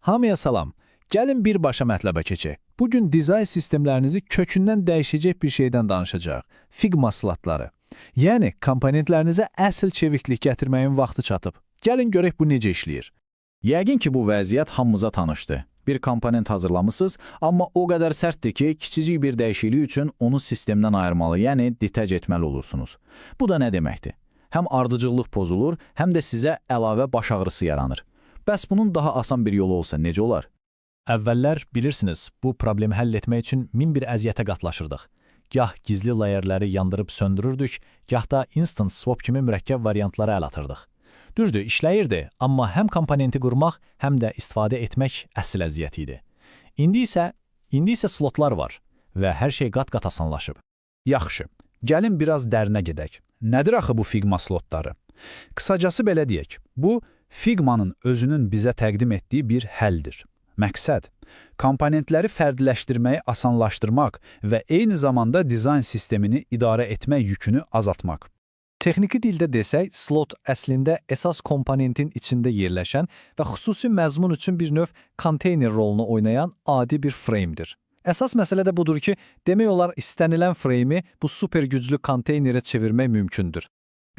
Hamıya salam. Gəlin birbaşa mətləbə keçək. Bugün dizayn sistemlərinizi kökündən dəyişəcək bir şeydən danışacağıq. Figma slotları. Yəni, komponentlərinizə əsl çeviklik gətirməyin vaxtı çatıb. Gəlin görək bu necə işləyir. Yəqin ki, bu vəziyyət hamımıza tanışdır. Bir komponent hazırlamısınız, amma o qədər sərtdir ki, kiçicik bir dəyişiklik üçün onu sistemdən ayırmalı, yəni detach etməli olursunuz. Bu da nə deməkdir? Həm ardıcıllıq pozulur, həm də sizə əlavə baş ağrısı yaranır. Bəs bunun daha asan bir yolu olsa necə olar? Əvvəllər, bilirsiniz, bu problemi həll etmək üçün min bir əziyyətə qatlaşırdıq. Gah gizli layerləri yandırıb söndürürdük, gah da instant swap kimi mürəkkəb variantlara əl atırdıq. Düzdür, işləyirdi, amma həm komponenti qurmaq, həm də istifadə etmək əsl əziyyət idi. İndi isə slotlar var və hər şey qat-qat asanlaşıb. Yaxşı, gəlin biraz dərinə gedək. Nədir axı bu Figma slotları? Qısacası belə deyək, bu Figma'nın özünün bizə təqdim etdiyi bir həldir. Məqsəd, komponentləri fərdiləşdirməyi asanlaşdırmaq və eyni zamanda dizayn sistemini idarə etmək yükünü azaltmaq. Texniki dildə desək, slot əslində əsas komponentin içində yerləşən və xüsusi məzmun üçün bir növ konteyner rolunu oynayan adi bir freyimdir. Əsas məsələ də budur ki, demək olar istənilən freyimi bu super güclü konteynerə çevirmək mümkündür.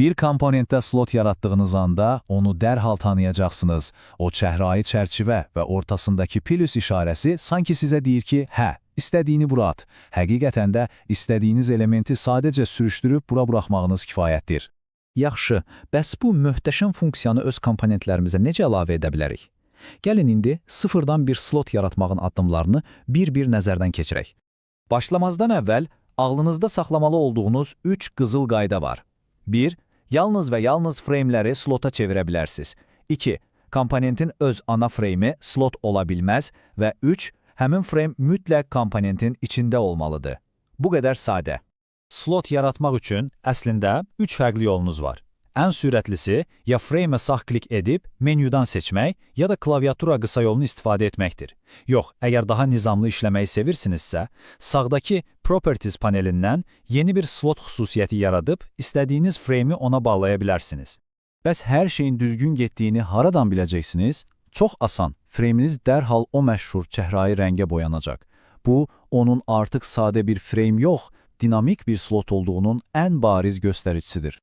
Bir komponentdə slot yaratdığınız anda onu dərhal tanıyacaqsınız. O çəhrayı çərçivə və ortasındakı plus işarəsi sanki sizə deyir ki, hə, istədiyini bura at. Həqiqətən də istədiyiniz elementi sadəcə sürüşdürüb bura buraxmağınız kifayətdir. Yaxşı, bəs bu möhtəşəm funksiyanı öz komponentlərimizə necə əlavə edə bilərik? Gəlin indi sıfırdan bir slot yaratmağın addımlarını bir-bir nəzərdən keçirək. Başlamazdan əvvəl ağlınızda saxlamalı olduğunuz 3 qızıl qayda var. 1. Yalnız və yalnız freyimləri slota çevirə bilərsiniz. 2. Komponentin öz ana freyimi slot ola bilməz və 3. Həmin freyim mütləq komponentin içində olmalıdır. Bu qədər sadə. Slot yaratmaq üçün əslində 3 fərqli yolunuz var. Ən sürətlisi ya freyimə sağ klik edib menyudan seçmək, ya da klaviatura qısa yolunu istifadə etməkdir. Yox, əgər daha nizamlı işləməyi sevirsinizsə, sağdakı Properties panelindən yeni bir slot xüsusiyyəti yaradıb, istədiyiniz freyimi ona bağlaya bilərsiniz. Bəs hər şeyin düzgün getdiyini haradan biləcəksiniz? Çox asan, freyminiz dərhal o məşhur çəhrayı rəngə boyanacaq. Bu, onun artıq sadə bir freym yox, dinamik bir slot olduğunun ən bariz göstəricisidir.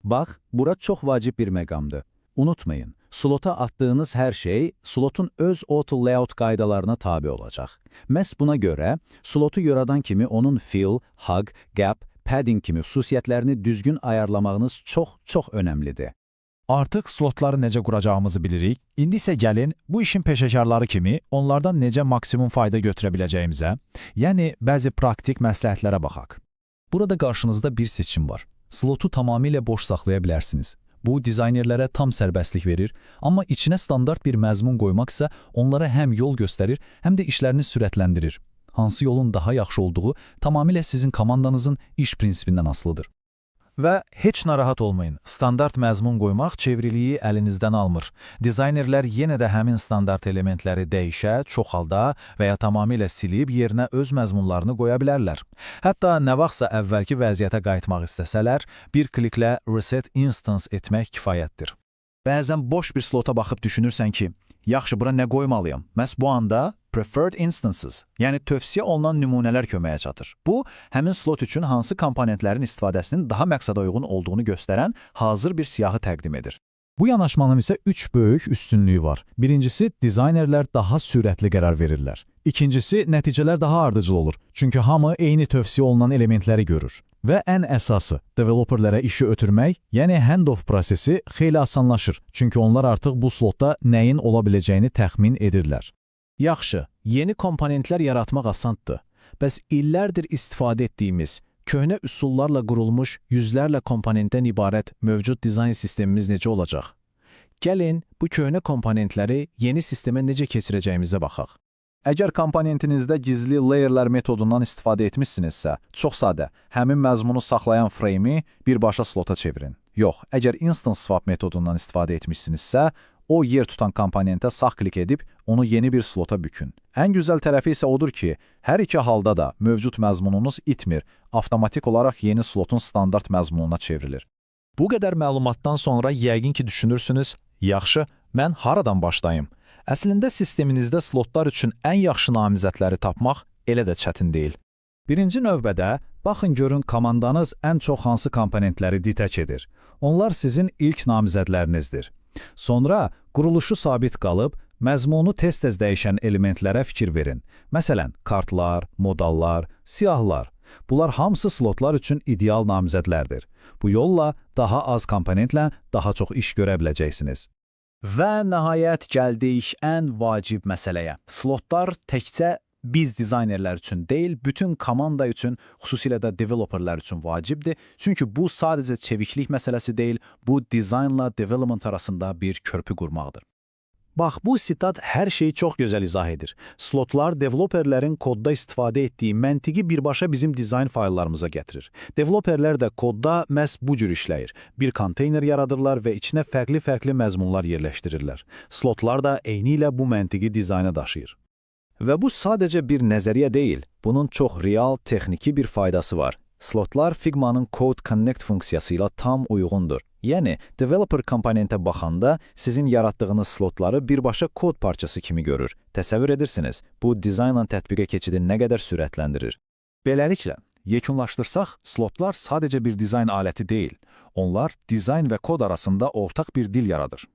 Bax, bura çox vacib bir məqamdır. Unutmayın, slota atdığınız hər şey slotun öz auto layout qaydalarına tabi olacaq. Məhz buna görə, slotu yaradan kimi onun fill, hug, gap, padding kimi xüsusiyyətlərini düzgün ayarlamağınız çox önəmlidir. Artıq slotları necə quracağımızı bilirik. İndi isə gəlin, bu işin peşəkarları kimi onlardan necə maksimum fayda götürə biləcəyimizə, yəni bəzi praktik məsləhətlərə baxaq. Burada qarşınızda bir seçim var. Slotu tamamilə boş saxlaya bilərsiniz. Bu, dizaynerlərə tam sərbəstlik verir, amma içinə standart bir məzmun qoymaq isə onlara həm yol göstərir, həm də işlərini sürətləndirir. Hansı yolun daha yaxşı olduğu tamamilə sizin komandanızın iş prinsipindən asılıdır. Və heç narahat olmayın, standart məzmun qoymaq çevriliyi əlinizdən almır. Dizaynerlər yenə də həmin standart elementləri dəyişə, çoxalda və ya tamamilə silib yerinə öz məzmunlarını qoya bilərlər. Hətta nə vaxtsa əvvəlki vəziyyətə qayıtmaq istəsələr, bir kliklə reset instance etmək kifayətdir. Bəzən boş bir slota baxıb düşünürsən ki, yaxşı, bura nə qoymalıyam? Məhz bu anda preferred instances, yəni tövsiyə olunan nümunələr köməyə çatır. Bu, həmin slot üçün hansı komponentlərin istifadəsinin daha məqsədə uyğun olduğunu göstərən hazır bir siyahı təqdim edir. Bu yanaşmanın isə 3 böyük üstünlüyü var. Birincisi, dizaynerlər daha sürətli qərar verirlər. İkincisi, nəticələr daha ardıcıl olur, çünki hamı eyni tövsiyə olunan elementləri görür. Və ən əsası, developerlərə işi ötürmək, yəni handoff prosesi xeyli asanlaşır, çünki onlar artıq bu slotda nəyin ola biləcəyini təxmin edirlər. Yaxşı, yeni komponentlər yaratmaq asandır. Bəs illərdir istifadə etdiyimiz, köhnə üsullarla qurulmuş yüzlərlə komponentdən ibarət mövcud dizayn sistemimiz necə olacaq? Gəlin, bu köhnə komponentləri yeni sistemə necə keçirəcəyimizə baxaq. Əgər komponentinizdə gizli layerlər metodundan istifadə etmişsinizsə, çox sadə, həmin məzmunu saxlayan freyimi birbaşa slota çevirin. Yox, əgər instant swap metodundan istifadə etmişsinizsə, o yer tutan komponentə sağ klik edib onu yeni bir slota bükün. Ən gözəl tərəfi isə odur ki, hər iki halda da mövcud məzmununuz itmir, avtomatik olaraq yeni slotun standart məzmununa çevrilir. Bu qədər məlumatdan sonra yəqin ki düşünürsünüz, yaxşı, mən haradan başlayım? Əslində sisteminizdə slotlar üçün ən yaxşı namizədləri tapmaq elə də çətin deyil. Birinci növbədə, baxın görün komandanız ən çox hansı komponentləri ditək edir. Onlar sizin ilk namizədlərinizdir. Sonra quruluşu sabit qalıb, məzmunu tez-tez dəyişən elementlərə fikir verin. Məsələn, kartlar, modallar, siyahılar. Bunlar hamısı slotlar üçün ideal namizədlərdir. Bu yolla daha az komponentlə daha çox iş görə biləcəksiniz. Və nəhayət gəldik ən vacib məsələyə. Slotlar təkcə biz dizaynerlər üçün deyil, bütün komanda üçün, xüsusilə də developerlər üçün vacibdir. Çünki bu sadəcə çeviklik məsələsi deyil, bu dizaynla development arasında bir körpü qurmaqdır. Bax, bu sitat hər şeyi çox gözəl izah edir. Slotlar developerlərin kodda istifadə etdiyi məntiqi birbaşa bizim dizayn fayllarımıza gətirir. Developerlər də kodda məhz bu cür işləyir. Bir konteyner yaradırlar və içinə fərqli-fərqli məzmunlar yerləşdirirlər. Slotlar da eyni ilə bu məntiqi dizayna daşıyır. Və bu sadəcə bir nəzəriyyə deyil, bunun çox real, texniki bir faydası var. Slotlar Figma-nın Code Connect funksiyası ilə tam uyğundur. Yəni, developer komponentə baxanda sizin yaratdığınız slotları birbaşa kod parçası kimi görür. Təsəvvür edirsiniz, bu dizaynla tətbiqə keçidi nə qədər sürətləndirir. Beləliklə, yekunlaşdırsaq, slotlar sadəcə bir dizayn aləti deyil. Onlar dizayn və kod arasında ortaq bir dil yaradır.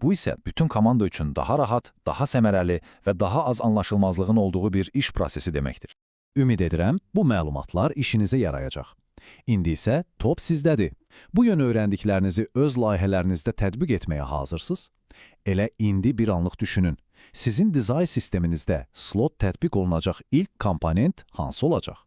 Bu isə bütün komanda üçün daha rahat, daha səmərəli və daha az anlaşılmazlığın olduğu bir iş prosesi deməkdir. Ümid edirəm, bu məlumatlar işinizə yarayacaq. İndi isə top sizdədir. Bu yönü öyrəndiklərinizi öz layihələrinizdə tətbiq etməyə hazırsınız? Elə indi bir anlıq düşünün. Sizin dizayn sisteminizdə slot tətbiq olunacaq ilk komponent hansı olacaq?